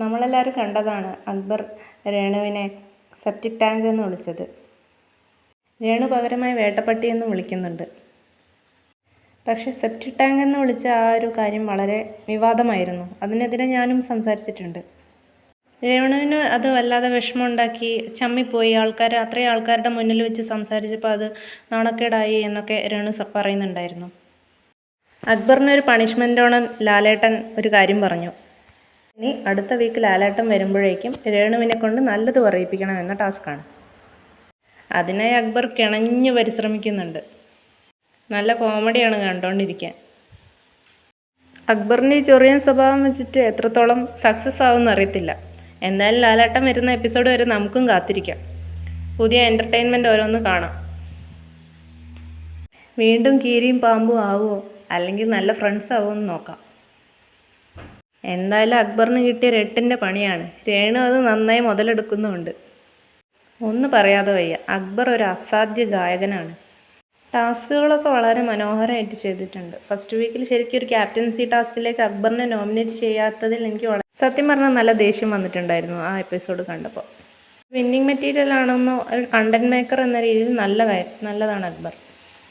നമ്മളെല്ലാവരും കണ്ടതാണ് Akbar രേണുവിനെ septic tank എന്ന് വിളിച്ചത്. രേണു പകരമായി വേട്ടപ്പട്ടി എന്നും വിളിക്കുന്നുണ്ട്. പക്ഷേ സെപ്റ്റിക് ടാങ്ക് എന്ന് വിളിച്ച ആ ഒരു കാര്യം വളരെ വിവാദമായിരുന്നു. അതിനെതിരെ ഞാനും സംസാരിച്ചിട്ടുണ്ട്. രേണുവിന് അത് വല്ലാതെ വിഷമമുണ്ടാക്കി, ചമ്മിപ്പോയി. അത്രയും ആൾക്കാരുടെ മുന്നിൽ വെച്ച് സംസാരിച്ചപ്പോൾ അത് നാണക്കേടായി എന്നൊക്കെ രേണു പറയുന്നുണ്ടായിരുന്നു. അക്ബറിനൊരു പണിഷ്മെൻറ്റോണം ലാലേട്ടൻ ഒരു കാര്യം പറഞ്ഞു. ഇനി അടുത്ത വീക്ക് ലാലേട്ടൻ വരുമ്പോഴേക്കും രേണുവിനെ കൊണ്ട് നല്ലത് പറയിപ്പിക്കണം എന്ന ടാസ്ക്കാണ്. അതിനായി അക്ബർ കിണഞ്ഞ് പരിശ്രമിക്കുന്നുണ്ട്. നല്ല കോമഡിയാണ് കണ്ടുകൊണ്ടിരിക്കാൻ. അക്ബറിൻ്റെ ഈ ചൊറിയൻ സ്വഭാവം വെച്ചിട്ട് എത്രത്തോളം സക്സസ് ആവുമെന്ന് അറിയത്തില്ല. എന്തായാലും ലാലേട്ടൻ വരുന്ന എപ്പിസോഡ് വരെ നമുക്കും കാത്തിരിക്കാം. പുതിയ എൻ്റർടൈൻമെൻറ്റ് ഓരോന്ന് കാണാം. വീണ്ടും കീരിയും പാമ്പും ആവുമോ, അല്ലെങ്കിൽ നല്ല ഫ്രണ്ട്സ് ആവുമോ എന്ന് നോക്കാം. എന്തായാലും അക്ബറിന് കിട്ടിയ രട്ടിൻ്റെ പണിയാണ്. രേണു അത് നന്നായി മുതലെടുക്കുന്നുമുണ്ട്. ഒന്ന് പറയാതെ വയ്യ, അക്ബർ ഒരു അസാധ്യ ഗായകനാണ്. ടാസ്കുകളൊക്കെ വളരെ മനോഹരമായിട്ട് ചെയ്തിട്ടുണ്ട്. ഫസ്റ്റ് വീക്കിൽ ശരിക്കും ഒരു ക്യാപ്റ്റൻസി ടാസ്കിലേക്ക് അക്ബറിനെ നോമിനേറ്റ് ചെയ്യാത്തതിൽ എനിക്ക് സത്യം പറഞ്ഞാൽ നല്ല ദേഷ്യം വന്നിട്ടുണ്ടായിരുന്നു ആ എപ്പിസോഡ് കണ്ടപ്പോൾ. വിന്നിങ് മെറ്റീരിയൽ ആണെന്നോ ഒരു കണ്ടന്റ് മേക്കർ എന്ന രീതിയിൽ നല്ലതാണ് അക്ബർ.